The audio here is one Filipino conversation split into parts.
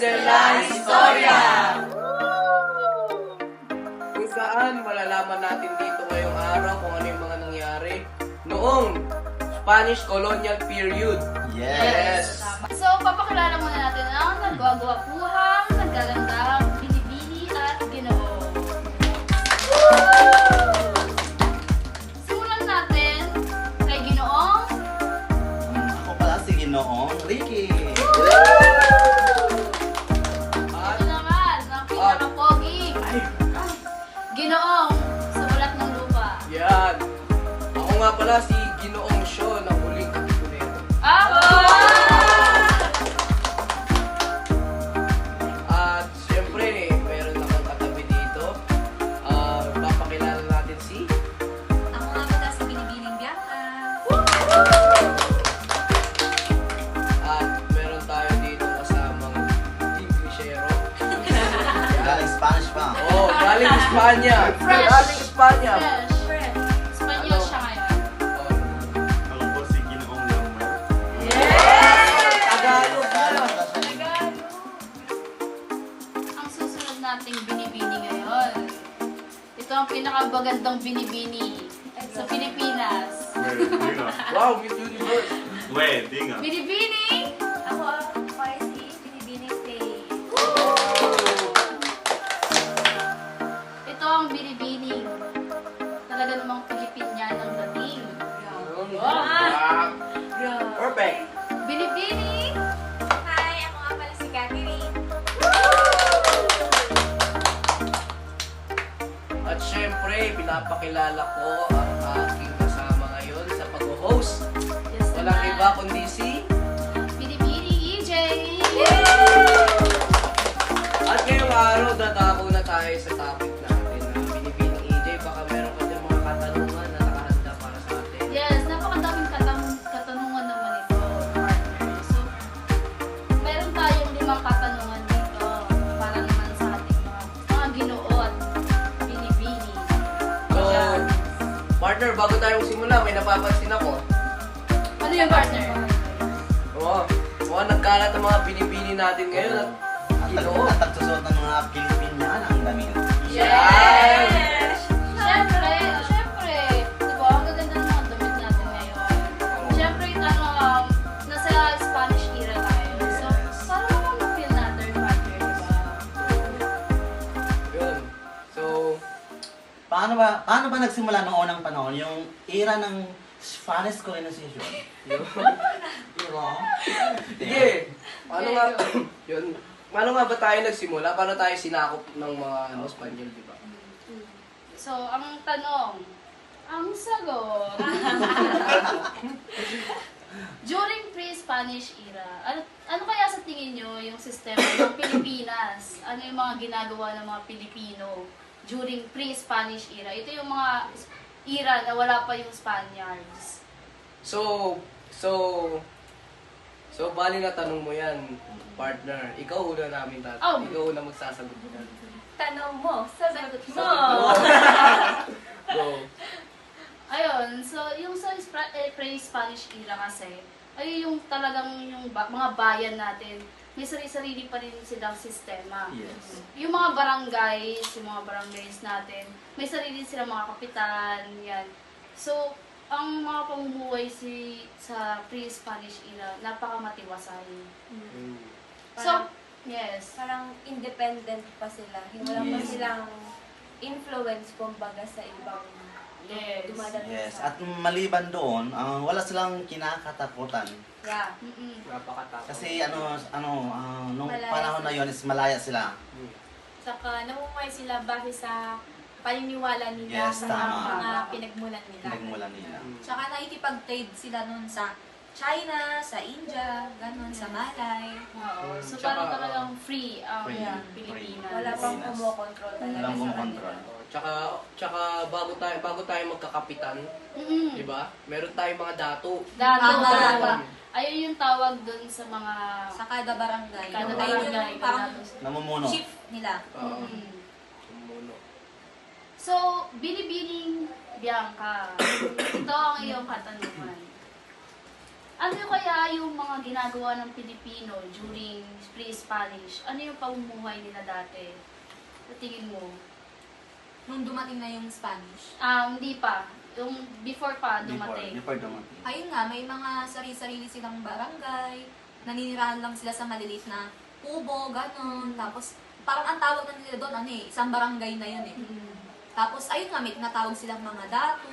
de la Historia! Kung saan malalaman natin dito ngayong araw kung ano yung mga nangyari noong Spanish colonial period. Yes! So, papakilala muna natin ang nagwagwapuhang, nagagandang Binibini at Ginoo. Simulan natin kay Ginoong. Ako pala si Ginoong Ricky. Ito naman, ang pinaka-pogi. Ginoong sa Ulat ng Lupa. Yan. Ako nga pala si Ginoong Shaw ng Huling Katipunero. Ako! At syempre, meron akong katabi dito. Papakilala natin si... Ako nga pala si Binibining Bianca. At meron tayo dito kasamang Englishero. Galing Spanish pa. Oh, galing Espanya. Fresh. Galing Espanya. Fresh. Espanyol siya ngayon. Oh, Ako po si Ginoong Leomar. Tagalog na. Ang susunod nating binibini ngayon. Ito ang pinakabagandang binibini sa Pilipinas. Wow, Miss Universe. Di nga. Binibini! Ako ay si Binibining Tay. Ito ang binibini. Talaga namang Pilipinyan ang dating. Wow. Perfect. Binibini! Hi, ako nga pala si Catherine. At syempre, pinapakilala ko ang aking kasama ngayon sa pag-host. Yes, Walang naman. iba kundi si... Binibini EJ! At ngayong araw, dadako na tayo sa topic natin na Binibining EJ. Baka meron ka dyan mga katanungan na nakahanda para sa atin. Yes, napakadaming katanungan naman ito, partner. So, meron tayong 5 katanungan dito para naman sa ating mga ginoo at binibini. So, partner, bago tayo simula, may napapansin ako. Ano yung partner? Oo, mukhang nagkalat ang mga binibini natin ngayon at Ginoo. At nagsusuot ng mga Pilipinyan ang damit. Yes! Siyempre, siyempre. Diba, ang gaganda ng mga damit natin ngayon. Siyempre, nasa Spanish era tayo. So, parang naman ma-feel natin, partner, diba? Yun. So, Paano ba nagsimula noong unang panahon? Yung era ng Spanish colonization? Diba? sige. Paano nga, yun. Paano nga ba tayo nagsimula? Paano tayo sinakop ng mga Espanyol, di ba? So, ang tanong, ang sagot. During pre-Spanish era, ano kaya sa tingin nyo yung sistema ng Pilipinas? Ano yung mga ginagawa ng mga Pilipino during pre-Spanish era? Ito yung mga era na wala pa yung Spaniards. So, bali na tanong mo yan, partner. Ikaw una namin Oh. Ikaw una magsasagot yan. Tanong mo, sasagot mo. Go. Ayun, so yung sa pre-Spanish era kasi, ay yung talagang yung mga bayan natin, may sarili-sarili pa rin silang sistema. Yes. Yung mga barangays natin, may sarili silang mga kapitan, yan. So, ang mga pamumuhay sa pre-Spanish era, napakamatiwasay. So, yes. Parang independent pa sila. Wala pa Yes. silang influence kumbaga sa ibang Yes. dumadating Yes. sa... At maliban doon, wala silang kinakatakutan. Yeah. Mm-mm. Napakatapos. Kasi nung Malaya panahon na sila. yun is malaya sila. Saka namumuhay sila base sa paniniwala nila Yes, sa tama. mga pinagmulan nila. Pinagmulan nila. Tsaka nakikipag-trade sila nun sa China, sa India, ganun, sa Malay. Oo. So, Tsaka, parang talagang free ang Free. Pilipinas. Wala pang Pilipinas. kumokontrol talaga Walang sa kumokontrol. kanila. Tsaka bago tayo magkakapitan, Mm-mm. di ba? Meron tayong mga dato. Dato, Tama. dato. Ayun yung tawag dun sa mga... Sa kada barangay. Kada Ayun barangay, yung parang Namumuno. chief nila. Oo. Mm. Sumuno. So, Binibining Bianca, ito ang iyong katanungan. Ano yung kaya yung mga ginagawa ng Pilipino during pre-Spanish? Ano yung pamumuhay nila dati? Sa tingin mo? Nung dumating na yung Spanish. Hindi pa. Yung before pa dumating. Before dumating. Ayun nga, may mga sarili-sarili silang barangay, naninirahan lang sila sa maliliit na kubo, ganon. Tapos, parang ang tawag na nila doon, isang barangay na yun eh. Tapos, ayun nga, may tinatawag silang mga datu,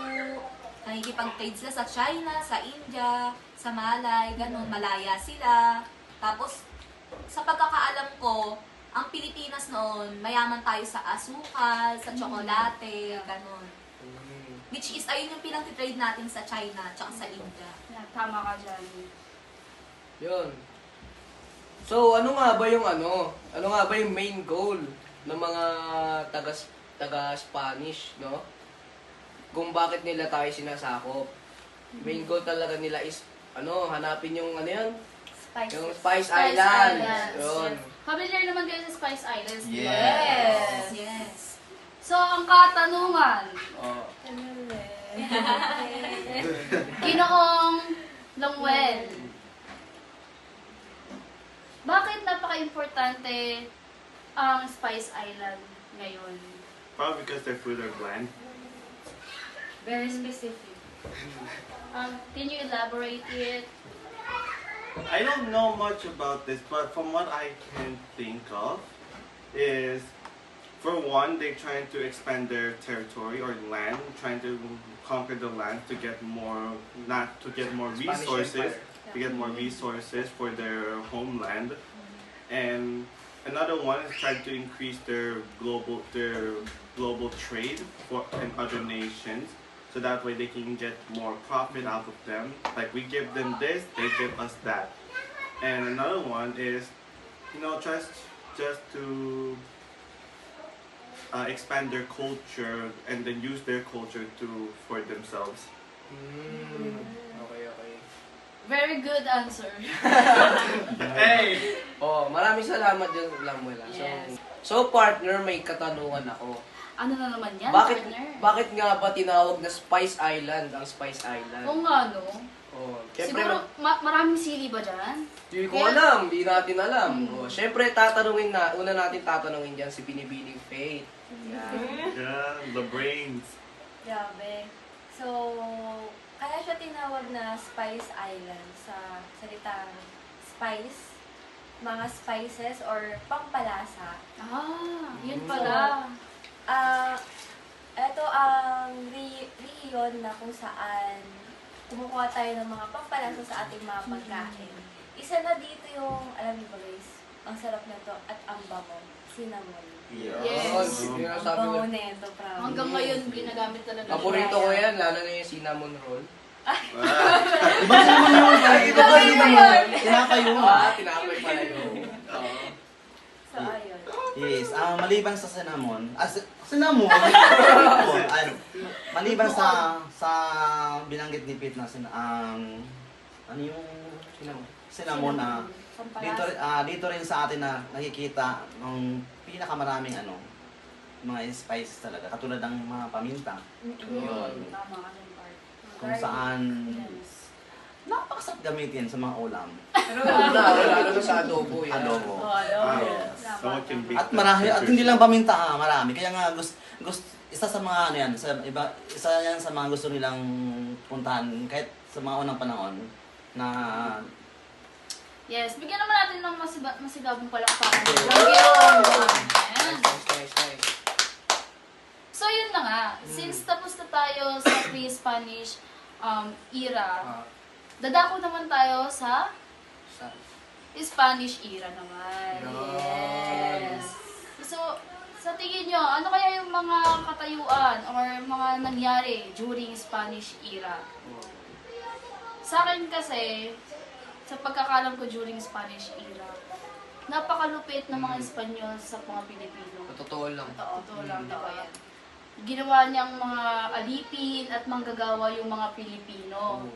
nakikipag-trade sila sa China, sa India, sa Malay, ganon, malaya sila. Tapos, sa pagkakaalam ko, ang Pilipinas noon, mayaman tayo sa asukal, sa tsokolate, ganon. Which is, ayun yung pinag-trade natin sa China, tsaka sa India. Yeah, tama ka dyan. Yun. So, ano nga ba yung Ano nga ba yung main goal ng mga taga-Spanish, no? Kung bakit nila tayo sinasakop. Main goal talaga nila is, hanapin yung yan? Yung Spice Islands. Yun. Familiar naman kayo sa Spice Islands, di ba? Yes! Yes! So, ang katanungan, Oh. Ginoong Longwell, bakit napaka-importante ang Spice Island ngayon? Probably because their food are bland. Very specific. Can you elaborate it? I don't know much about this, but from what I can think of is, for one, they're trying to expand their territory or land, trying to conquer the land to get more, not to get more Spanish resources, Empire. to get more resources for their homeland, and another one is trying to increase their global trade in other nations, so that way they can get more profit out of them. Like we give them this, they give us that. And another one is, just to expand their culture and then use their culture for themselves. Okay. Very good answer. Hey! Oh, maraming salamat dyan, Lamuel. Yes. So, partner, may katanungan ako. Ano na naman yan, Bakit partner? bakit nga ba tinawag na Spice Island ang Spice Island? Kung ano, Oh, syempre, siguro maraming sili ba dyan? Hindi ko alam, hindi natin alam. Oh, syempre, una natin tatanungin dyan si Binibining Faith. Yan. Yeah, the brains. Grabe. So, kaya siya tinawag na Spice Island sa salitang spice, mga spices or pampalasa. Yun pala. Ito ang region na kung saan kumukuha tayo ng mga pampalasa sa ating mga pagkain. Isa na dito yung, alam niyo ba guys, ang sarap na to at ang bango, cinnamon. Yes. Yun ang Ang sabi ko. bango na ito, promise. Hanggang ngayon, ginagamit talaga. Paborito ko yan, lalo na yung cinnamon roll. Ibang naman yun. Iba ba yun? Tinapay yun. Tinapay pala yun. So, ayun. Yes, maliban sa cinnamon, cinnamon, maliban sa binanggit ni Pete na ano yung cinnamon, dito rin sa atin na nakikita ng pinakamaraming mga spices talaga, katulad ng mga paminta. Yun. Tama ka dyan, part. Kung saan Yes. napakasarap gamitin sa mga ulam. Lalo na sa adobo yan. Adobo. Someone can beat At that marami, at picture. hindi lang paminta, marami. Kaya nga isa sa mga isa yan sa mga gusto nilang puntahan kahit sa mga unang panahon na Yes, bigyan naman natin ng masigabong palakpakan. Ayan. Nice. So yun na nga, since tapos na tayo sa pre-Spanish era, dadako naman tayo sa Spanish era naman. Yes. So, sa tingin nyo, ano kaya yung mga katayuan or mga nangyari during Spanish era? Sa akin kasi, sa pagkakalam ko during Spanish era, napakalupit ng mga Espanyol sa mga Pilipino. Totoo lang. Totoo lang daw yan. Ginawa niyang mga alipin at manggagawa yung mga Pilipino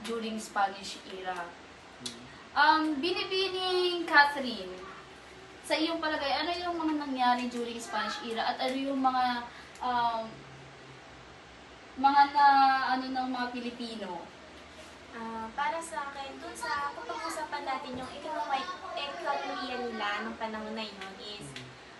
during Spanish era. Binibining Catherine, sa iyong palagay, ano yung mga nangyari during Spanish era at ano yung mga ng mga Pilipino? Para sa akin, natin yung ekonomiya nila nung panahon na yun is,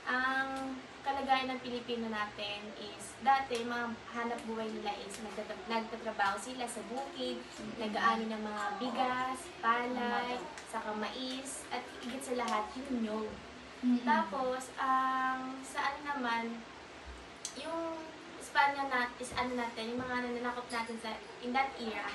ang kalagayan ng Pilipino natin is, dati, mga hanap buhay nila is, nagtatrabaho sila sa bukid, nag-aani ng mga bigas, palay, saka mais, at higit sa lahat, yung nyog. Tapos, sa ano naman, yung Espanya natin, yung mga nananakop natin in that era,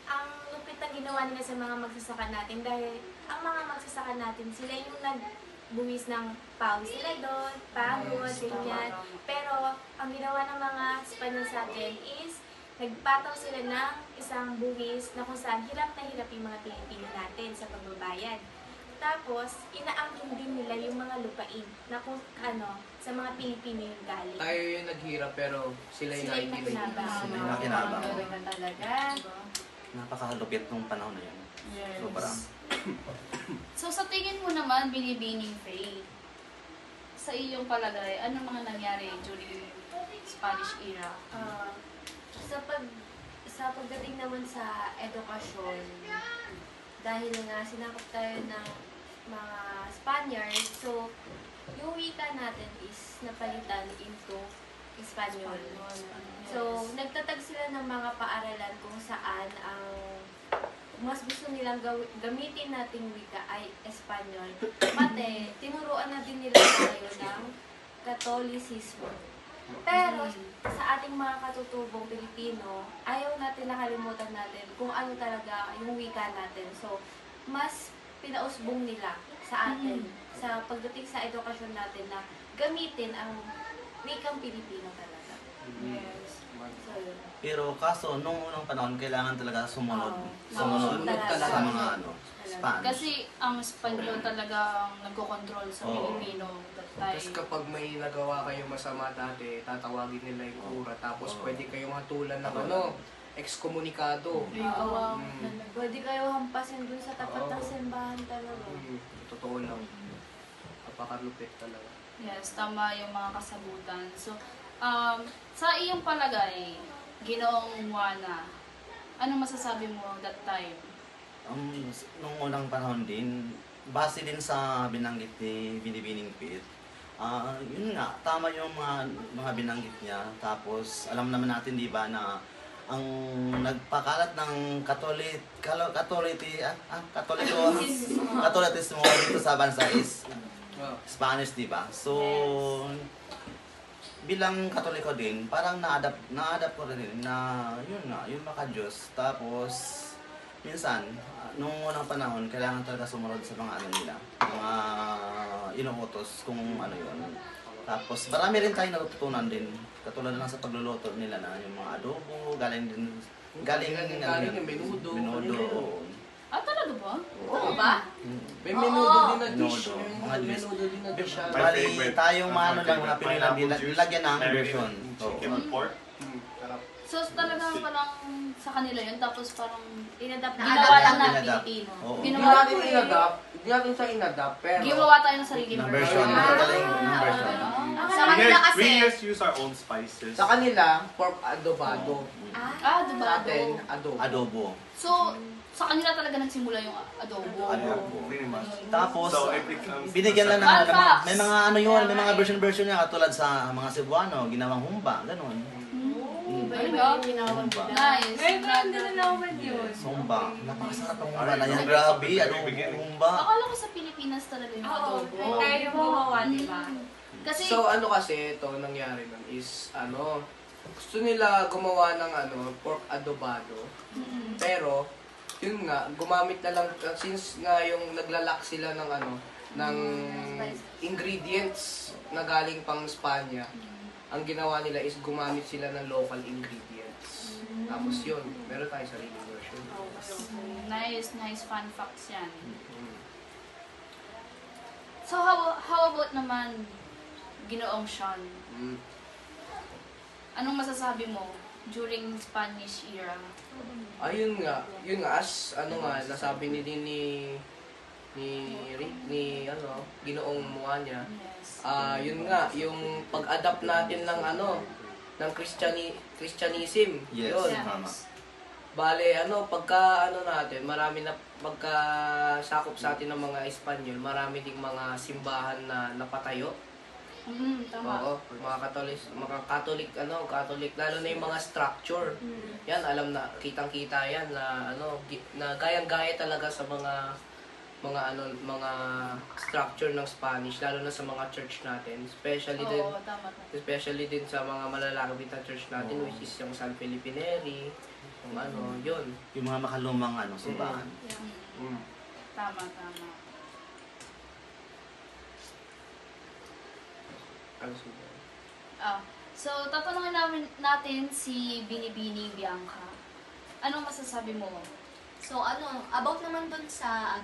ang lupit na ginawa nila sa mga magsasaka natin dahil ang mga magsasaka natin, sila yung nagbuwis ng pawis nila doon, pagod, ganyan. Pero, ang ginawa ng mga Espanyol sa atin is, nagpataw sila ng isang buwis na kung saan hirap na hirap yung mga Pilipino natin sa pagbabayad. Tapos, inaangkin din nila yung mga lupain na kung sa mga Pilipino yung galing. Tayo yung naghirap pero sila yung Sila yung nakikinig. nakinabang. Sila yung nakinabang. Ganun na talaga. Napakalupit nung panahon na yun. Yes. Sobra. So, sa tingin mo naman, Binibining Faye, sa iyong palagay, ano mga nangyari during Spanish era? Sa pagdating naman sa edukasyon, dahil nga sinakop tayo ng mga Spaniards, so yung wika natin is napalitan into Espanyol. So, nagtatag sila ng mga paaralan kung saan ang mas gusto nilang gamitin nating wika ay Espanyol. Mate, tinuruan na din nila tayo ng Katolisismo. Pero sa ating mga katutubong Pilipino, ayaw natin nakalimutan natin kung ano talaga yung wika natin. So, mas pinausbong nila sa atin, sa pagdating sa edukasyon natin na gamitin ang wikang Pilipino talaga. Yes. So, yun. Pero kaso, nung unang panahon, kailangan talaga sumunod. Oo. Sumunod Talaga. sa mga Spanish. Kasi ang Espanyol talaga ang nagkocontrol sa Oo. Pilipino that time. Tapos kapag may nagawa kayo masama dati, tatawagin nila yung kura. Tapos pwede kayong hatulan ng excommunicado. Oo. Mm. Pwede kayo hampasin dun sa tapat ng simbahan talaga. Totoo lang. Napakalupit talaga. Yes, tama yung mga kasagutan. So, sa iyong palagay, Ginoong Juana, anong masasabi mo that time? Nung unang panahon din, base din sa binanggit ni Binibining Pete, yun nga, tama yung mga binanggit niya. Tapos, alam naman natin, di ba, na ang nagpakalat ng Katolitismo dito sa bansa is Spanish, di ba? So, bilang Katoliko din, parang na-adapt ko rin na yun nga, yung maka-Diyos. Tapos, minsan, nung unang panahon, kailangan talaga sumunod sa mga ano nila, mga inuutos kung ano yun. Tapos, marami rin tayong natutunan din. Katulad lang sa pagluluto nila na yung mga adobo, galing yung menudo. oo. Talaga ba? Oo. Ba? May menudo din na dish. Menudo. May Mga dish. menudo din na dish. My Bali, favorite. tayong My mga favorite. mga Pinoy lang Pineapple juice, nilagyan ng marinated version. in chicken or pork. Sarap. So, talagang parang sa kanila yun, tapos parang Inadapt ginawa lang Inadapt. ng Pilipino. Oo. Hindi Ginawa natin inadapt. Hindi natin sa inadapt. Pero Giwawa tayo ng sarili Ng version. Ah. Magaling ng version. Sa kanila kasi, We just use our own spices. sa kanila, pork adobado. Sa diba? atin, adobo. Adobo. So, sa kanila talaga nagsimula yung adobo. Adobo. Pretty much. Tapos, So it becomes binigyan lang ng Malfax. may mga ano yun, may mga version niya katulad sa mga Cebuano, ginawang humba, ganun. Iba-iba. Humba. Nice. Ngayon, hindi na naman yun. Humba. Napakasarap ang humba na yan. Grabe, adobo, humba. Akala ko sa Pilipinas talaga yung Oo, adobo. tayo yung gumawa, di ba? Kasi, So ano kasi ito nangyari nun is gusto nila gumawa ng pork adobado. Pero yun nga gumamit na lang since nga yung naglalak sila ng ng ingredients na galing pang Espanya. Ang ginawa nila is gumamit sila ng local ingredients. Tapos yun, meron tayo sariling version. nice fun facts yan. Mm. So, how about naman, Ginoong Sean? Mm. Anong masasabi mo during Spanish era? Ayun nga, as nasabi ni Ginoong Muanya. Yes. Yun nga, yung pag-adapt natin ng ng Christianism. Yes, Yun. tama. Bale, pagka natin, marami na pagka-sakop sa atin ng mga Espanyol, marami ding mga simbahan na napatayo. Tama. Oo, mga Catholic, lalo na yung mga structure. Yan, alam na, kitang-kita yan na na gayang-gaya talaga sa mga structure ng Spanish, lalo na sa mga church natin, Oo, tama. especially din sa mga malalapit na church natin, which is yung San Felipe Neri, yung yun. Yung mga makalumang simbahan. Mm. Tama. So, tatanungin natin si Binibini Bianca. Anong masasabi mo? So about naman dun sa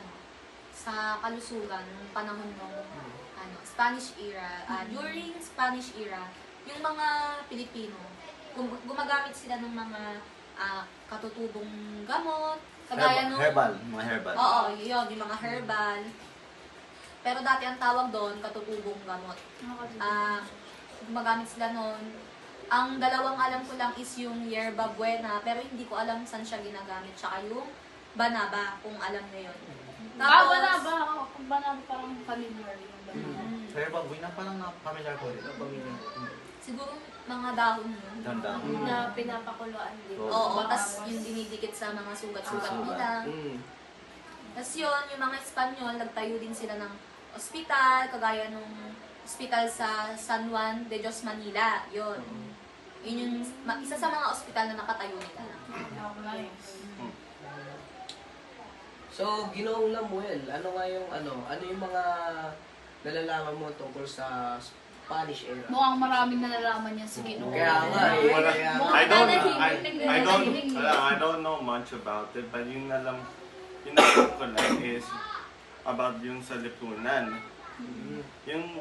sa kalusugan ng panahon ng Spanish era, during Spanish era, yung mga Pilipino, gumagamit sila ng mga katutubong gamot, kagaya nung Mga herbal. Oo, yun, yung mga herbal. Pero dati ang tawag doon, katutubong gamot. Gumagamit sila noon. Ang dalawang alam ko lang is yung yerba buena, pero hindi ko alam saan siya ginagamit. Tsaka yung banaba, kung alam na yun. Banaba. Kung banaba parang familiar yung banaba. Herbal buena pa lang na familiar ko rin. Siguro mga dahon yun. Tanda. Na pinapakuluan din. Oo, tas yung dinidikit sa mga sugat-sugat nila. Tas yun, yung mga Espanyol, nagtayo din sila ng ospital, kagaya nung ospital sa San Juan de Dios, Manila. Yun. Yun yung isa sa mga ospital na nakatayo nila. So, Ginoong Lamuel, ano yung mga nalalaman mo tungkol sa Spanish era? Mukhang maraming nalalaman yan si Ginoo. Kaya nga eh. Wala. Kaya nga. I don't know much about it, but yung alam ko lang is about yung sa lipunan. Yung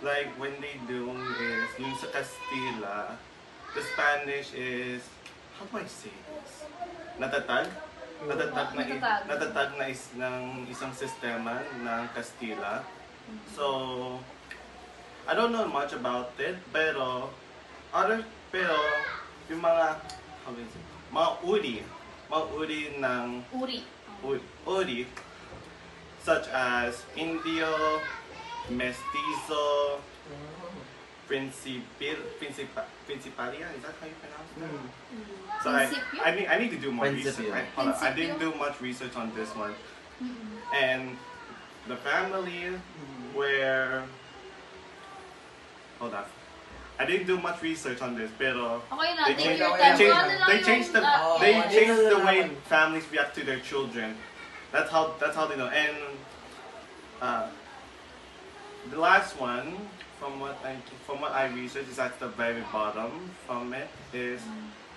like when they do is yung sa Castilla, the Spanish is, how do I say this? Natatag na ng isang sistema ng Castilla. So I don't know much about it, pero yung mga uri ng uri such as Indio, Mestizo, Principalia, is that how you pronounce that? So I need to do more research. I didn't do much research on this one. And the family where, hold on. I didn't do much research on this, pero Okay na, they take changed, your they time. changed, Ano lang they yung, changed the they changed the way families react to their children. That's how they know. And the last one, from what I researched, is at the very bottom. From it is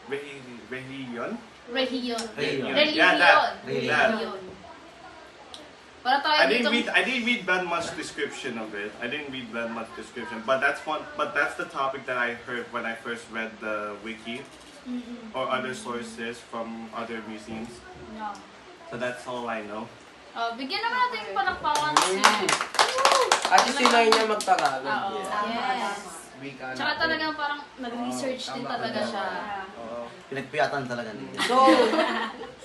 religion. Religion. Yeah, that. Religion. Para tayo I dito. didn't read that much description of it. But that's the topic that I heard when I first read the wiki or other sources from other museums. Yeah. So that's all I know. Bigyan naman natin yung palakpakan si... At sinay niya magtagalog. Oo. Yes. Wika natin. Tsaka talagang parang nag-research din Tama talaga ka siya. Oo. Pinagpiyatan talaga nila.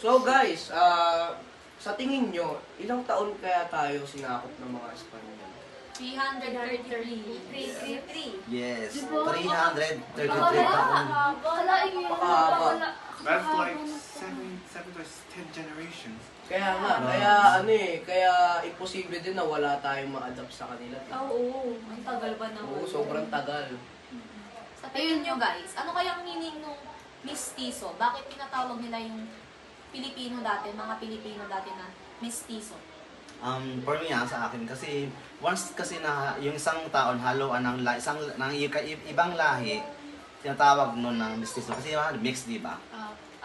So guys, sa tingin nyo, ilang taon kaya tayo sinakop ng mga Espanyol? 333. Yes. Diba? 333 taon. Kalain mo yun. Mahaba. That's like 7 to 10 generations. Kaya nga, kaya imposible din na wala tayong ma-adapt sa kanila. Oo, ang tagal pa naman. Oo, sobrang tagal. Sa tingin nyo guys, ano kayang meaning nung mestizo? Bakit tinatawag nila yung mga Pilipino dati na mestizo? For me sa akin kasi once kasi na yung isang taon haluan ng ibang lahi, tinatawag nun ng mestizo kasi mix, di ba?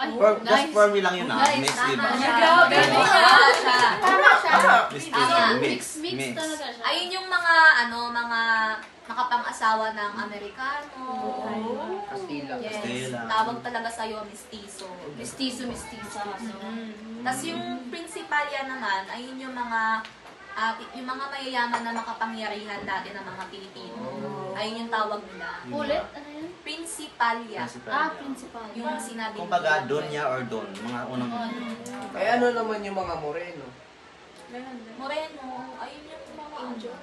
Just for me lang yun mix, di ba? Grabe, tama siya. Mestizo, mix. Mix talaga siya. Ayun yung mga nakapang-asawa ng Amerikano. Castilla. Yes. Castilla. Tawag talaga sa'yo, mestizo. Mestizo. Tapos yung Principalia naman, ayun yung mga mayayaman na makapangyarihan dati ng mga Pilipino. Ayun yung tawag nila. Ulit? Ano yun? Principalia. Principal. Yung sinabi Kumbaga, Donya or Don. Mga unang... Eh ano naman yung mga Moreno? Moreno, ayun yung mga angel.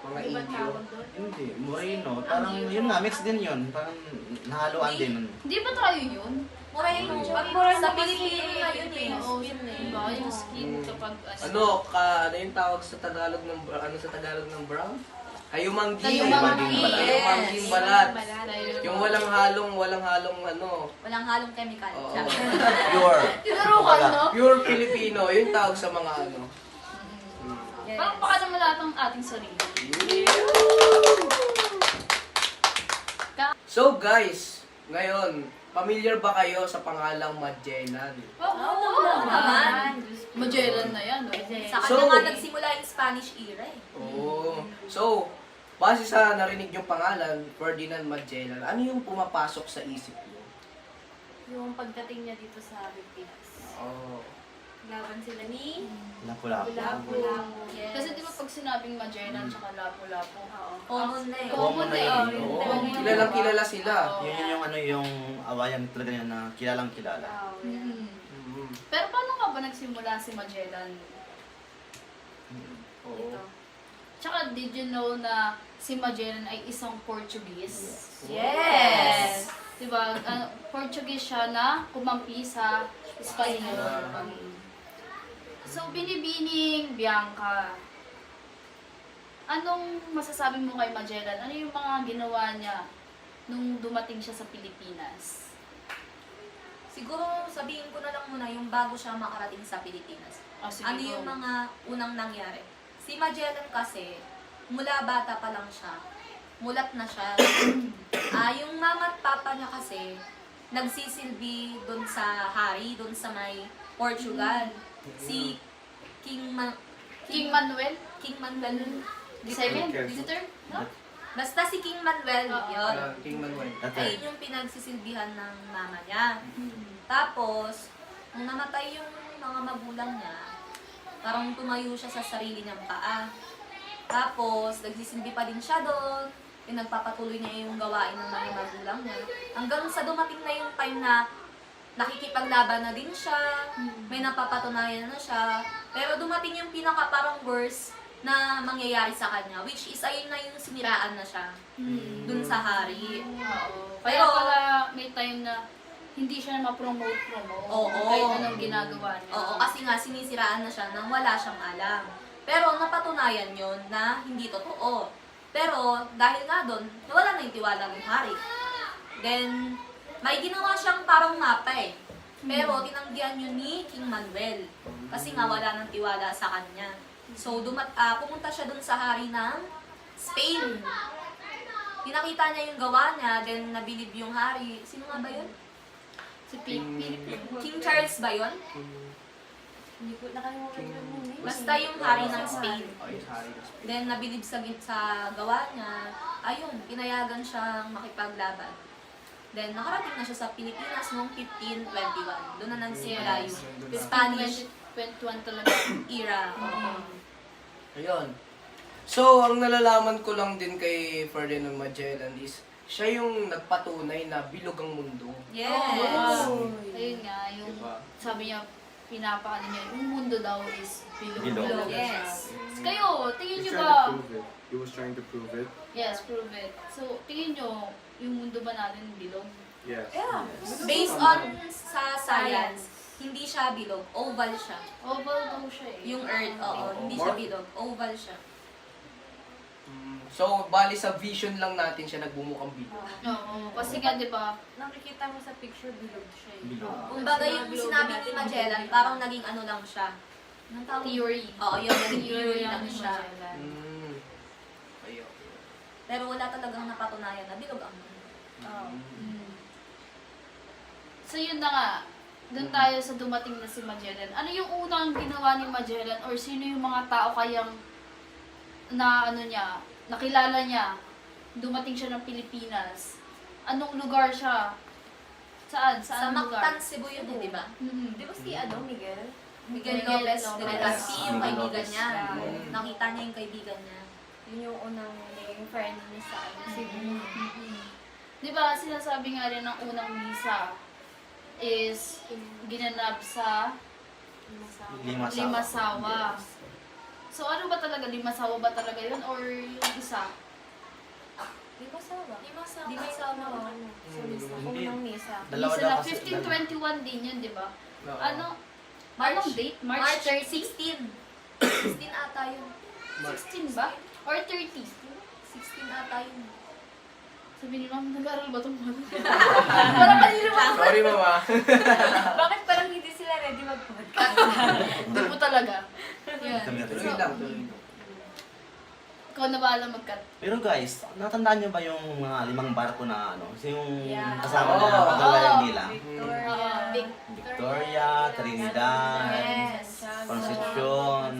Mga Indio? Hindi, Moreno. Parang yun nga, mix din yun. Parang nahaluan din. Hindi ba tayo yun? Moreno, sa Pilipino na yun eh. Oo, yun eh. Diba? Yung skin kapag Ano yung tawag sa Tagalog ng brown? Kayumanggi. Kayumanggi. Kayumanggi balat. Tayo. Yung walang halong ano. Walang halong chemical. Oo. Pure. Tinurukan, no? Pure Filipino. Yung tawag sa mga ano. Parang baka naman lahat ng ating sarili. So guys, ngayon, familiar ba kayo sa pangalang Magellan? Oo naman. Magellan na yan, no? Sa So- kanya nga nagsimula yung Spanish era eh. Oo. So, base sa narinig yung pangalan, Ferdinand Magellan, ano yung pumapasok sa isip niyo? Yung pagdating niya dito sa Pilipinas. Oh. Laban sila ni Lapu-lapu. Lapu-Lapu. Yes. Kasi di ba pag sinabing Magellan tsaka Lapu-Lapu, Common na eh. Common na yun. Oo. Kilalang kilala sila. Yun yung ano yung awayan talaga niya na kilalang kilala. Mhm. Mhm. Pero paano nga ba nagsimula si Magellan? Oo. Tsaka did you know na si Magellan ay isang Portuguese? Yes! Diba? Portuguese siya na kumampi sa Espanyol. So, Binibining Bianca, anong masasabi mo kay Magellan? Ano yung mga ginawa niya nung dumating siya sa Pilipinas? Siguro sabihin ko na lang muna yung bago siya makarating sa Pilipinas. Sige, Ano yung go. mga unang nangyari? Si Magellan kasi, mula bata pa lang siya, mulat na siya. Yung mama at papa niya kasi, nagsisilbi doon sa hari, doon sa may Portugal. Si King Manuel? King Manuel. Second? Okay. Visitor? No? Basta si King Manuel, yun. King Manuel. Ayun yung pinagsisilbihan ng mama niya. Tapos, nung namatay yung mga magulang niya, parang tumayo siya sa sarili niyang paa. Tapos, nagsisilbi pa din siya doon. Nagpapatuloy niya yung gawain ng mga magulang niya. Hanggang sa dumating na yung time na nakikipaglaban na din siya, may napapatunayan na siya. Pero dumating yung pinaka parang worst na mangyayari sa kanya, which is ayun na yung siniraan na siya dun sa hari. Oo. Kaya Pero- pala may time na hindi siya ma-promote. Oo. Kahit anong ginagawa niya. Oo, kasi nga sinisiraan na siya nang wala siyang alam. Pero napatunayan yon na hindi totoo. Pero dahil nga doon, nawala na yung tiwala ng hari. Then, may ginawa siyang parang mapa eh. Pero tinanggihan yun ni King Manuel. Kasi nga wala nang tiwala sa kanya. So, pumunta siya doon sa hari ng Spain. Pinakita niya yung gawa niya, then nabilib yung hari. Sino nga ba yun? Si Philip. King Charles ba yun? Hindi ko nakalimutan yung name. Basta yung hari ng Spain. Ay, sorry. Then, nabilib sa gawa niya. Ayun, pinayagan siyang makipaglaban. Then, nakarating na siya sa Pilipinas noong 1521. Doon na nagsimula yung Spanish 2021 talaga. era. Ayun. So, ang nalalaman ko lang din kay Ferdinand Magellan is, siya yung nagpatunay na bilog ang mundo. Yes! Ayun nga, yung Diba? sabi niya, pinapaano niya, yung mundo daw is bilog. Bilog. Yes. Kayo, tingin He's niyo trying ba? to prove it. He was trying to prove it. Yes, prove it. So, tingin niyo, yung mundo ba natin bilog? Yes. Yeah. Based on sa science, hindi siya bilog. Oval siya. Oval daw siya eh. Yung Earth, oo. Hindi siya bilog. Oval siya. So, bali sa vision lang natin siya nagbumukhang bilog. Oo, kasi nga, di ba, Nakikita mo sa picture, bilog siya eh. Bilog. Kumbaga yung sinabi ni Magellan, parang naging ano lang siya. Anong tawag? theory. Oo, yun. Naging theory lang ni siya. Magellan. Ayun. Pero wala talagang napatunayan na bilog ang mundo. So yun na nga, doon tayo sa dumating na si Magellan. Ano yung unang ginawa ni Magellan or sino yung mga tao kayang na ano niya, nakilala niya, dumating siya ng Pilipinas? Anong lugar siya? Saan? Sa Saan lugar? Mactan, Cebu yun, di ba? Mhm. Di ba si Miguel? Miguel Miguel Lopez Lopez. de Legazpi, yung Miguel kaibigan Lopez. niya. Mm. Nakita niya yung kaibigan niya. Yun yung unang naging friend niya sa Cebu. Di ba, sinasabi nga rin ng unang misa is ginanap sa Limasawa. So ano ba talaga, Limasawa ba talaga yun or yung isa? Di ba sawa? Di ba sa Di ba sawa? Ano? Sa misa. Hindi. Unang misa. Dalawa Misa daw na kasi. 1521 din yun, di ba? Oo. Anong date? March 30? 16. 16 ata yun. 16 ba? Or 30? 16 ata yun. Sabi ni Ma'am, nag-aaral ba itong mga? Parang kanilimutan. Sorry, mama. Bakit parang hindi sila ready mag-podcast? Hindi po talaga. Yan. Kami rin. Tuloy lang, tuloy lang. Ikaw na bahala mag-cut. Pero guys, natandaan nyo ba yung mga 5 barko na ano? Yung Yeah. kasama na Oo. paglalaro nila? Victoria. Victoria, Trinidad, Yes. Concepcion.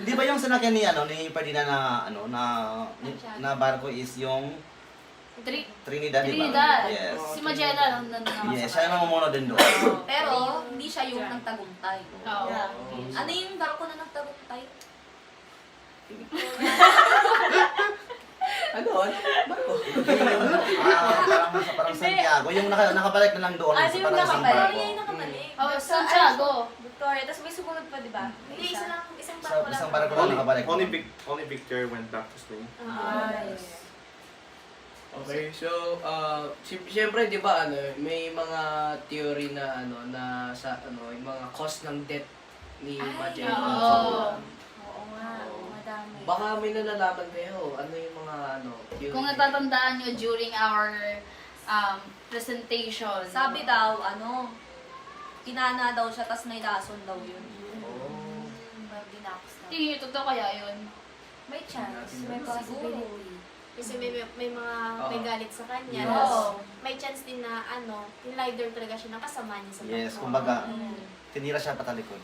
Di ba yung sinakyan ni Ferdinand na barko is yung Trinidad, di ba? Trinidad. Yes. Si Magellan nandun na Yes, siya yung mamumuno din doon. Pero, hindi siya yung nagtagumpay. Oo. Ano yung barko na nagtagumpay? Ano? Barko? Parang Santiago. Yung nakabalik na lang doon. Ano sa yung parang isang nakabalik? barko. Victoria yung nakabalik. Oh, Santiago. Victoria. Tapos may sumunod pa, di ba? Hindi, isang Sa barko lang. isang barko lang nakabalik. Only Victor went back to Spain. Yes. Okay, so, siyempre, di ba, may mga theory na, yung mga cause ng death ni Magellan. Oo. Oo nga. Madami. Baka may nalalaman kayo. Ano yung mga, theory? Kung natatandaan nyo during our presentation. Sabi daw, kinana daw siya, tas nailason daw yun. Oh. Mag-dinax na. Tingin nyo, totoo kaya yun? May chance. May possibility. Kasi may mga may galit sa kanya. Yes. Tapos, may chance din na tinlider talaga siya ng kasama niya sa Yes, barko. kumbaga, tinira siya patalikod.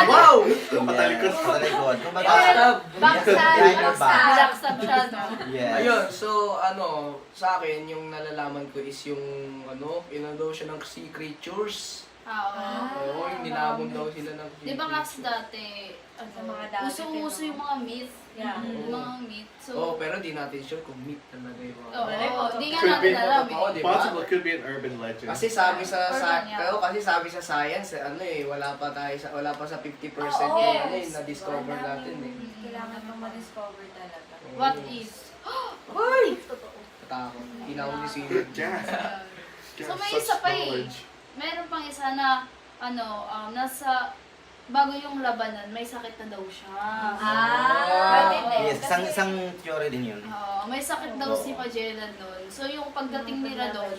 Wow! Patalikod. Patalikod. Kumbaga, Backstab. behind your back. Backstab siya, no? Yes. Ayun, so, sa akin, yung nalalaman ko is yung, daw siya ng sea creatures. Oo. Oo, yung nilamon daw sila ng sea Di ba kasi creatures. dati, Sa mga dati, usong-uso yung mga myth. Yeah. Yung mga myth. Oo, So, pero di natin sure kung myth talaga yung mga. di nga Could natin be. alam Oo, eh. di ba? Possible, could be an urban legend. Kasi sabi sa Urban, yeah. kasi sabi sa science, wala pa sa 50% Oo, yung yes. na-discover Ang dami. natin eh. Kailangan pang ma-discover talaga. What if? Ay! Katakot. Inaw ni Sino. Jazz. So, may Such isa pa eh. knowledge. Meron pang isa na, nasa, bago yung labanan, may sakit na daw siya. Pwede din. Yes, isang theory din yun. Oo, may sakit daw si Magellan nun. So, yung pagdating nila doon,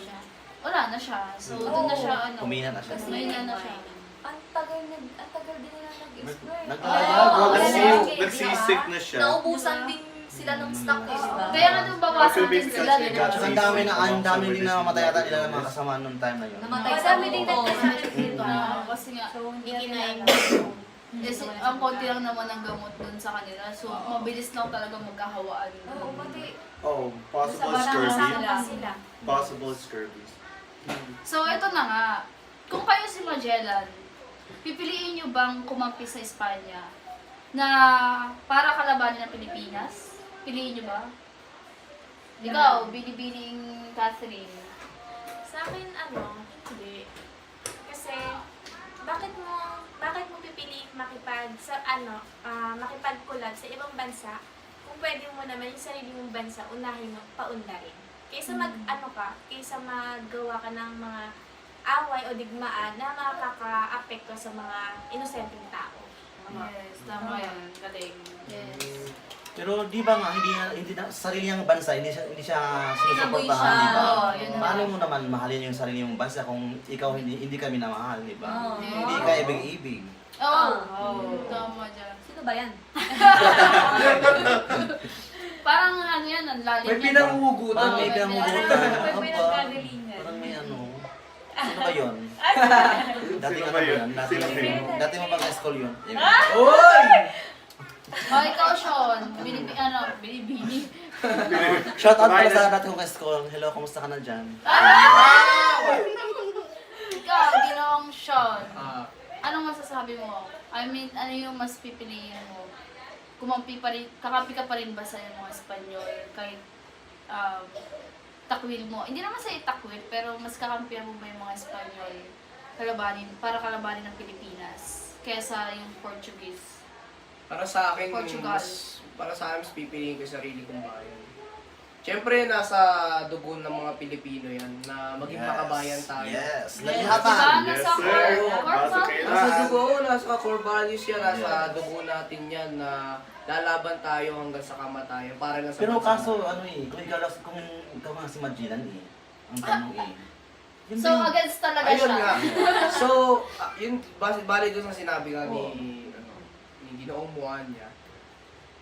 wala na siya. So, doon na siya, Humina na siya. humina na siya. Ang tagal din nila nag-explore. Oo, Nagsisik na siya. Naubusan din sila ng stock eh, di ba? Kaya nga nung bawasan din sila. Tsaka ang dami din na namatay ata nila ng mga kasama nung time na yun. Namatay sa Madami din buko. nagkasakit dito. Kasi nga, So, hindi Hindi nila kinain. alam. ang konti lang naman ang gamot doon sa kanila. So, mabilis lang talaga magkahawaan. Oo, pati. Oh, possible Sa scurvy. kasama pa sila. Possible scurvy. So, ito na nga. Kung kayo si Magellan, pipiliin nyo bang kumampi sa Espanya na para kalabanin ng Pilipinas? Piliin nyo ba? Ikaw, binibining Catherine. Sa akin, hindi. Kasi, bakit mo pipiliin makipagkulab sa ibang bansa kung pwede mo naman yung sarili mong bansa unahin mo, paunlarin. Kaysa kaysa maggawa ka ng mga away o digmaan na makaka-apekto sa mga inosenteng tao. Yes, tama yan. Galing. Yes. Pero di ba nga, hindi na sarili niyang bansa, hindi siya Tinaboy sinusuportahan, siya. di ba? Oo, yun na. Paano mo naman mahalin yung sarili mong bansa kung ikaw hindi kami namahal, di ba? Oo. Hindi ka ibig-ibig. Oh, tama dyan. Sino ba yan? Parang yan, ang lalim May yan. pinangugutan. Parang may pinangugutan. May Aba, pinagkagalingan. parang may Sino ba yun? Dati Sino ka ba ba yun? yun? Dati mo pang school yun. Oy! Oh, ikaw, Sean. Binibini. Shout out pala sa dati kong school. Hello, kumusta ka na dyan? Ikaw, ginawang Sean. Ah, Anong masasabi mo? I mean, ano yung mas pipiliin mo? kakampi ka pa rin ba sa mga Espanyol kahit takwil mo? Hindi naman sa itakwil, pero mas kakampihan mo ba yung mga Espanyol para kalabanin ng Pilipinas kaysa yung Portuguese? Para sa akin, Portugal. mas pipiliin ko yung sarili kong bayan. Siyempre, nasa dugo ng mga Pilipino yan na maging makabayan tayo. Yes. Diba? Lahat. Yes, Nasa sir. core Basta values. Nasa dugo, nasa core values yan, nasa dugo natin yan na lalaban tayo hanggang sa kamatayan para lang sa Pero bansa kaso, natin. kung ikaw nga si Magellan ang tanong yun So, ba yung- against talaga Ayun siya. nga. So, yun, bali doon sa sinabi nga ni Ginoong Muanya,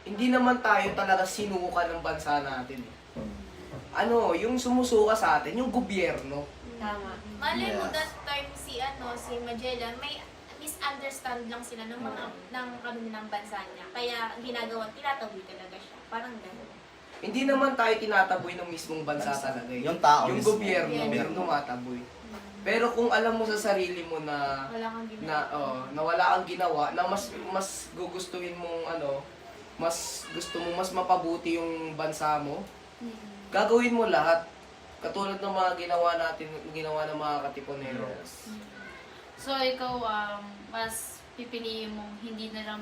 hindi naman tayo talaga sinuka ng bansa natin. Yung sumusuka sa atin, yung gobyerno. Tama. Malay mo Yes. that time si Magellan, may misunderstand lang sila ng mga ng kanunin ng bansa niya. Kaya tinataboy talaga siya. Parang gano'n. Hindi naman tayo tinataboy ng mismong bansa talaga. Yung tao Yung mismo. gobyerno, Yes. meron tumataboy. Pero kung alam mo sa sarili mo Wala kang ginagawa. na wala kang ginawa, na mas gugustuhin mong mas gusto mo mas mapabuti yung bansa mo, gagawin mo lahat. Katulad ng mga ginawa ng mga katipunero. So, ikaw, mas pipiliin mong hindi na lang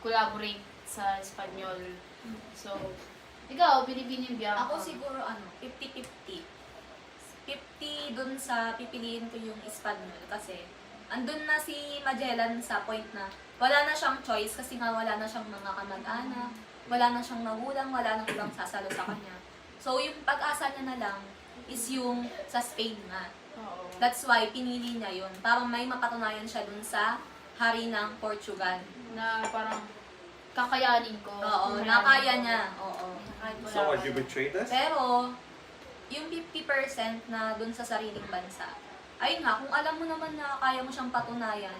collaborate sa Espanyol. So, ikaw, Pilipino Bianca. Ako siguro 50-50. 50 dun sa pipiliin ko yung Espanyol kasi andun na si Magellan sa point na wala na siyang choice kasi nga wala na siyang mga kamag-anak, wala na siyang magulang, wala nang ibang sasalo sa kanya. So yung pag-asa niya na lang is yung sa Spain nga. Oo. That's why pinili niya yun. Para may mapatunayan siya dun sa hari ng Portugal. Na parang kakayanin ko. Oo, nakaya niya. Oo. Kahit wala So what, ako. you betrayed us? Pero, yung 50% na dun sa sariling bansa, ayun nga, kung alam mo naman na kaya mo siyang patunayan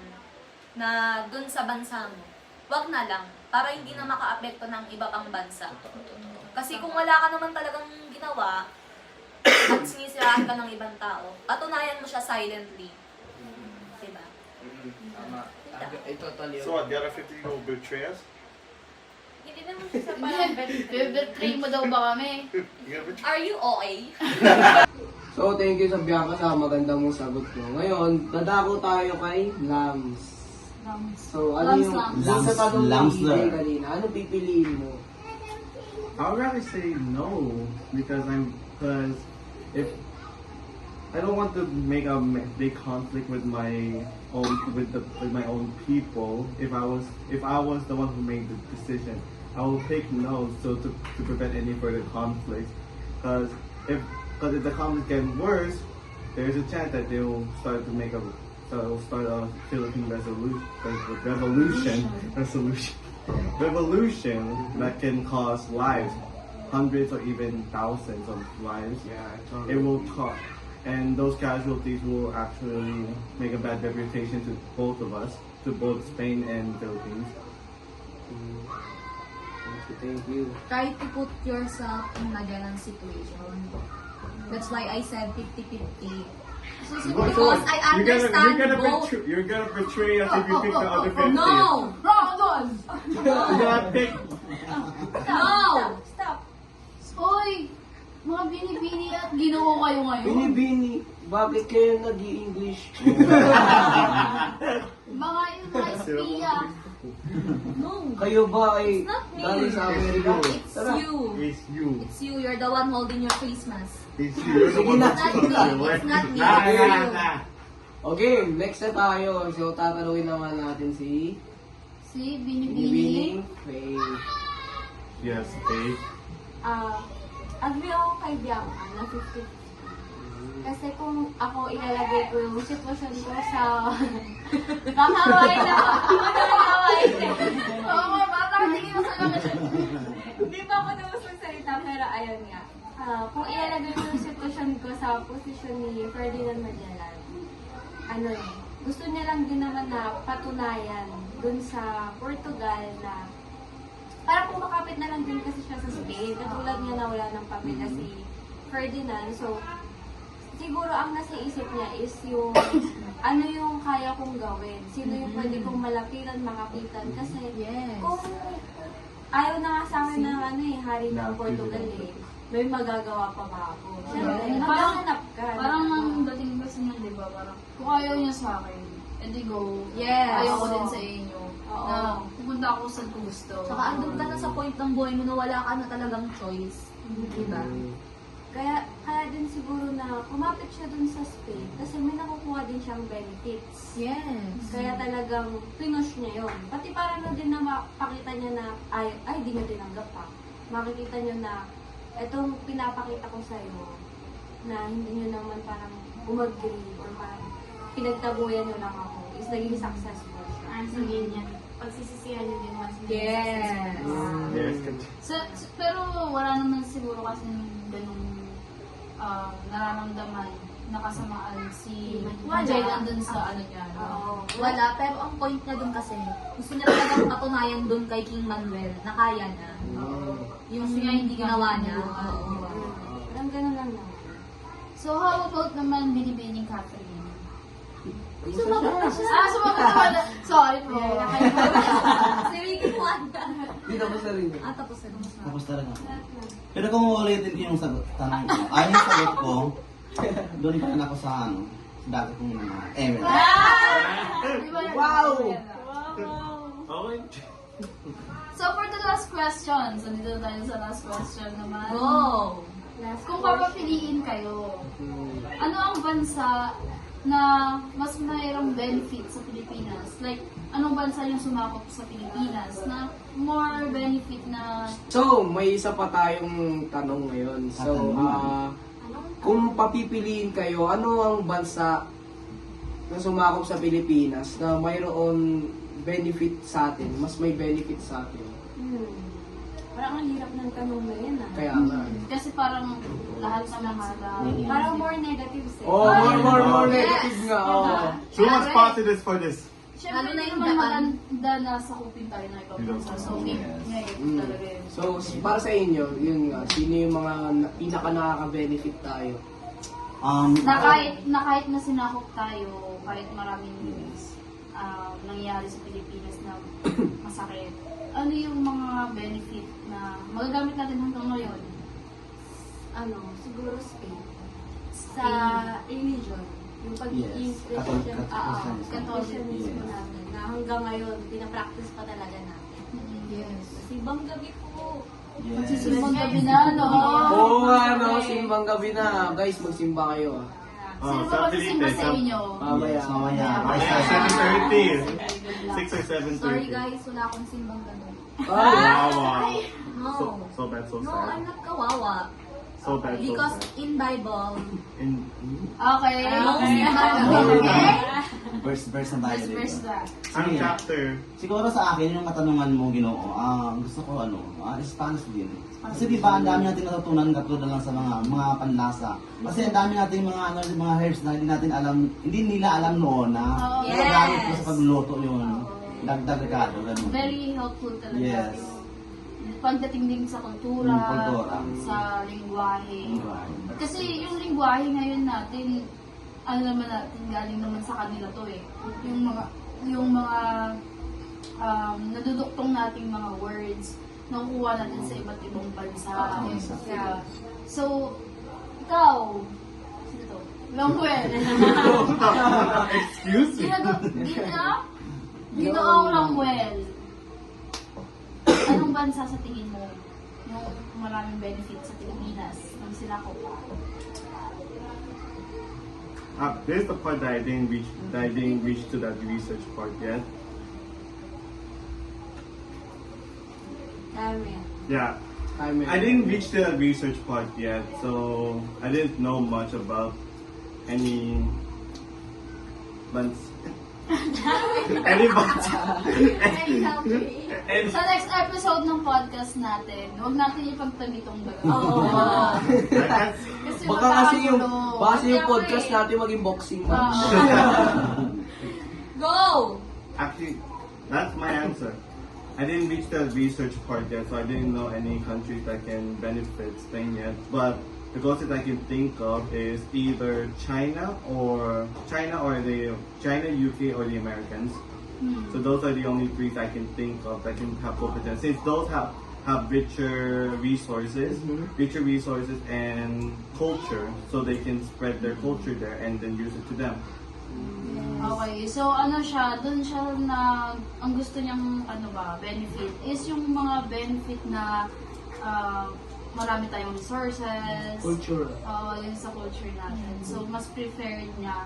na dun sa bansa mo, wag na lang, para hindi na maka-apekto ng iba pang bansa. Kasi kung wala ka naman talagang ginawa, at sinisiraan ka ng ibang tao, patunayan mo siya silently. Diba? Tama. Totally. So what, the other 50 will betray us? Hindi naman siya sa Betray mo daw ba kami? You gonna betray? Are you OA? So, thank you sa Bianca sa maganda mong sagot ko. Ngayon, dadako tayo kay Lams. So, ano Lams, yung Lams. dun sa tanong Lams, ni Lams. EJ kanina, ano pipiliin mo? I would rather say no because if I don't want to make a big conflict with my own with my own people. If I was the one who made the decision, I will take no so to prevent any further conflict. Because if the conflict gets worse, there's a chance that they will start to make a Philippine revolution that can cause lives, hundreds or even thousands of lives. Yeah, It will talk, and those casualties will actually make a bad reputation to both of us, to both Spain and Philippines. Thank you. Try to put yourself in Magellan's situation. That's why I said 50-50. Because I understand both. You're gonna betray us if you pick the other 50. No! Wrong! You gotta pick. No! Stop. Hoy! Mga binibini at ginoo kayo ngayon. Binibini, bakit kayo nag-i-English? Mga espiya. No! Kayo ba ay It's not me. galing sa Amerika? It's you. It's you. It's you. You're the one holding your face mask. It's you. You're the Sige one na. that's It's not me. It's not me. It's you. Okay, next na tayo. So, tatanungin naman natin si Si binibini. Binibining Faye. Yes, babe. Agree ako kay Bianca na 50. Kasi kung ako ilalagay ko yung sitwasyon ko sa... Kakaway na ako. Kakaway na. Oo nga, bata, tingin mo sa mga. Hindi pa ako tapos magsalita, pero ayun nga. Kung ilalagay ko yung sitwasyon ko sa posisyon ni Ferdinand Magellan, gusto niya lang din naman na patunayan dun sa Portugal na parang kumakapit na lang din kasi siya sa Spain. Katulad niya na wala ng pamilya si Ferdinand. So, siguro ang nasa isip niya is yung ano yung kaya kong gawin. Sino yung pwede kong malapitan, makapitan. Kasi kung ayaw na nga sa akin ng hari ng Portugal may magagawa pa ba ako? Siyempre, maghahanap ka. Parang ang dating kasi niya, di ba? Parang, kung ayaw niya sa akin, edi go. Yes. Ayoko din sa inyo. Oo. Na pupunta ako sa gusto. Saka andun ka na sa point ng buhay mo na wala ka na talagang choice. Diba? Kaya din siguro na kumapit siya dun sa Spain kasi may nakukuha din siyang benefits. Yes. Kaya talagang pinush niya yun. Pati para na din na mapakita niya na ay di niya tinanggap pa. Makikita niyo na etong pinapakita ko sa'yo na hindi niyo naman parang umag-agree or parang pinagtabuyan niyo lang ako is naging successful siya. Sabihin niya, pagsisisihan niyo din once na Yes. Yes. Pero wala naman siguro kasi ganung nararamdaman na kasamaan si Wala. Jay andun sa ano niya. Oo. Wala, pero ang point niya dun kasi, gusto niya talagang patunayan dun kay King Manuel na kaya na. Yung Kasi nga hindi ginawa niya. Oo. Parang ganun lang naman. So how about naman Binibining Catherine? Sumagot na siya. Sumagot naman. Sorry po. Si Ricky Wanda. Hindi tapos na rin. Tapos na. Tapos na rin ako. Pero kung ulitin ko yung sagot, tanong ko, yung sagot ko, doon pa rin ako sa dati kong Emerald. Wow! Okay. So for the last questions, andito tayo sa last question naman. Go! Kung papapiliin kayo, ano ang bansa na mas mayroong benefit sa Pilipinas? Like, anong bansa yung sumakop sa Pilipinas na more benefit na... So, may isa pa tayong tanong ngayon. So, kung papipiliin kayo, ano ang bansa na sumakop sa Pilipinas na mayroon benefit sa atin, mas may benefit sa atin? Parang ang hirap ng tanong na yan Kaya nga. Kasi parang lahat naman sila. Parang more negatives Oh, more negative nga. Oh. Too much positives for this. Siyempre, Lalo na hindi yung naman daan. maganda na sakupin tayo na ibang bansa. So, negative talaga yun. So, para sa inyo, yun nga, sino yung mga pinaka nakaka-benefit tayo? Na kahit na sinakop tayo, kahit maraming news nangyayari sa Pilipinas na masakit, ano yung mga benefit na magagamit natin hanggang ngayon? Siguro Spain. Sa religion. Yung Catholicism. Catholicism natin. Na hanggang ngayon, pinapractice pa talaga natin. Yes. Simbang gabi po. Simbang gabi na, no? Oo, simbang gabi na. Guys, magsimba kayo. Sino ba magsisimba sa inyo? Yes, mamaya. Yeah, 7:30. 6 or 7:30. Sorry guys, wala akong simbang ganun. Wow. No. So bad, so No, sad. I'm not kawawa. So bad, so Because sad. in Bible, Okay. Verse na tayo Verse dito. that. Ang chapter. Siguro sa akin, yung katanungan mo, Ginoo, gusto ko Spanish din. Kasi di ba, ang dami natin natutunan katulad lang sa mga panlasa. Kasi ang dami nating mga herbs na hindi natin alam, hindi nila alam noon na Yes. nagagamit ko sa pagluto yun. Dagdag rekado, ganun. Very helpful talaga. Yes. Pagdating din sa kultura, Kultura. sa lingwahe. Kasi yung lingwahe ngayon natin, alam naman natin, galing naman sa kanila to eh. Yung mga naduduktong nating mga words, nakukuha natin sa iba't ibang bansa. Diba? So, ikaw, sino to? Longwell. Excuse me. Ginoong Longwell. Anong bansa sa tingin mo yung maraming benefit sa Pilipinas nang sila ko? There's the part that I didn't reach to that research part yet. Yeah, I didn't reach to that research part yet, so I didn't know much about any any Sa next episode ng podcast natin, huwag natin ipagtag itong dalawa. Kasi Baka yung magkakagulo. podcast natin maging boxing match. go! Actually, that's my answer. I didn't reach the research part yet, so I didn't know any countries that can benefit Spain yet. But the closest I can think of is either China, the China, UK, or the Americans. So those are the only three I can think of that can have full potential. Since those have richer resources and culture, so they can spread their culture there and then use it to them. Okay, so ano siya, doon siya na, ang gusto niyang benefit is yung mga benefit na marami tayong resources. Culture. Yun sa culture natin. So, mas preferred niya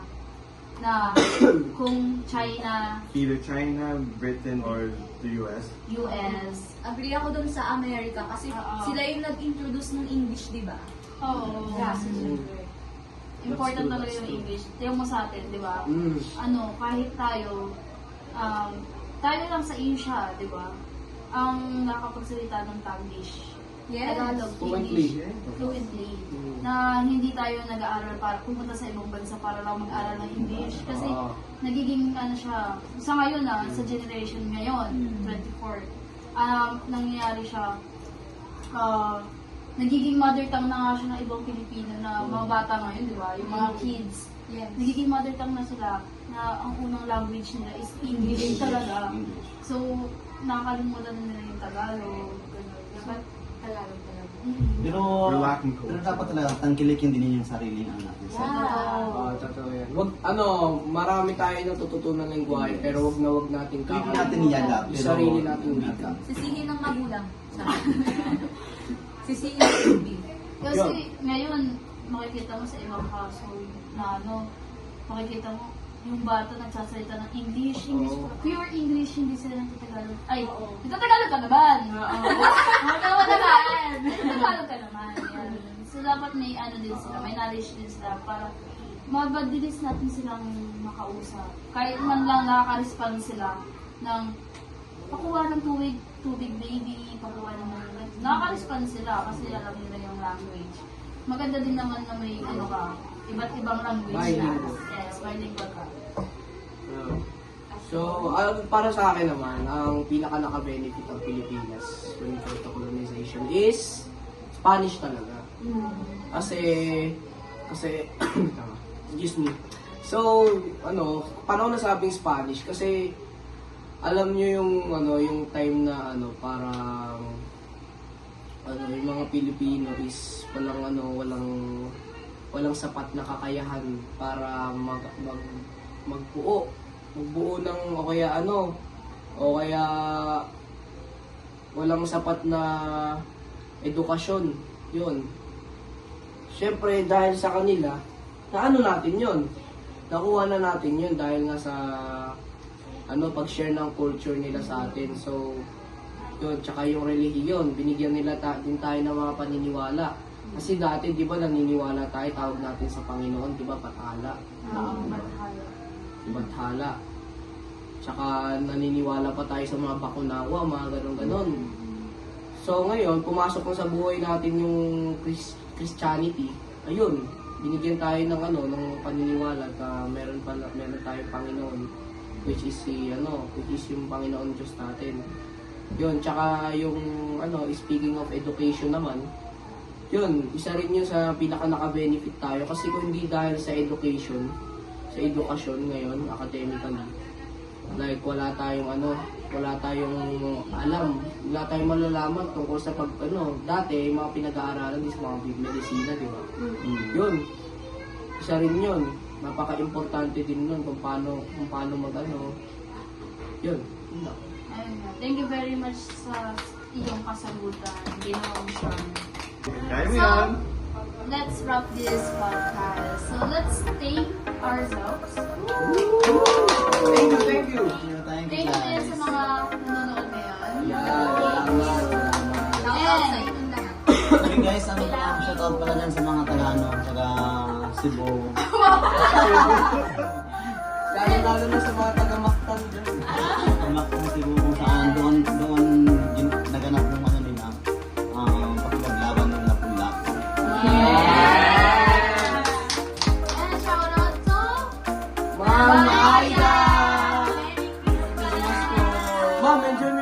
na kung China, Either China, Britain, or the US. US. Agree ako dun sa America kasi sila yung nag-introduce ng English, di ba? Oo. Important talaga yung English. Tingnan mo sa atin, di ba? Kahit tayo lang sa Asia, di ba? Ang nakapagsalita ng Taglish. Yes. Tagalog, Fluently. English. Fluently. Na hindi tayo nag-aaral para pumunta sa ibang bansa para lang mag-aral ng English. Kasi nagiging siya, sa ngayon sa generation ngayon, 24, nangyayari siya, nagiging mother tongue na nga siya ng ibang Pilipino na mga bata ngayon, di ba? Yung mga kids. Yes. Nagiging mother tongue na sila na ang unang language nila is English talaga. So, nakakalimutan na nila yung Tagalog. Ganun. Tagalog talaga. Pero, We're lacking pero culture. dapat talaga tangkilikin din yung sariling anak. Totoo yan. Marami tayo natututunan ng lengguwahe, pero wag natin Hindi natin iyagat. yung sarili natin wika. Sisihin ng magulang. Sisihin ng tubig. Kasi ngayon, makikita mo sa ibang household na makikita mo, yung bata nagsasalita ng English, pure English, hindi sila nagtatagalog. Ay, nagtatagalog ka naman! Nagtatagalog ka naman. Yan. So, dapat may din sila, may knowledge din sila para mabadilis natin silang makausap. Kahit man lang nakaka-respond sila ng pakuha ng tubig baby, pakuha ng nakaka-respond sila kasi alam nila yung language. Maganda din naman na may iba't ibang language Bilingual. Yes, bilingual ka. So, para sa akin naman, ang pinaka naka-benefit ng Pilipinas when it comes to colonization is Spanish talaga. Kasi, excuse me. So, paano nasabing Spanish? Kasi, alam nyo yung time na parang yung mga Pilipino is walang sapat na kakayahan para magbuo ng o kaya walang sapat na edukasyon. Yun. Siyempre dahil sa kanila, natin yun. Nakuha na natin yun dahil nga sa pag-share ng culture nila sa atin. So, yun, tsaka yung relihiyon, binigyan nila din tayo ng mga paniniwala. Kasi dati, di ba, naniniwala tayo, tawag natin sa Panginoon, di ba, Bathala. Bathala. Tsaka naniniwala pa tayo sa mga bakunawa, mga ganon-ganon. So ngayon, pumasok na sa buhay natin yung Christianity. Ayun, binigyan tayo ng ng paniniwala na meron tayong Panginoon, which is yung Panginoon Diyos natin. Yun, tsaka yung speaking of education naman, yun, isa rin yun sa pinaka naka-benefit tayo kasi kung hindi dahil sa edukasyon ngayon, academically, like wala tayong alam, wala tayong malalaman tungkol sa dati, mga pinag-aaralan is mga medisina, di ba? Yun, isa rin yun, napaka-importante din nun kung paano yun. Ayun nga. Thank you very much sa iyong kasagutan, Ginoong Sean. Kaya mo yan. Let's wrap this podcast. So, let's thank ourselves. Thank you! Thank you din sa mga nanonood ngayon. Shoutout sa inyong lahat. Okay guys, shoutout pala dyan sa mga taga Cebu. Lalo na sa mga taga-Mactan dyan. Taga Cebu kung saan doon naganap ng nila, pakipaglaban ng Lapu-Lapu. And shoutout to Ma'am Aida! Ma'am, enjoy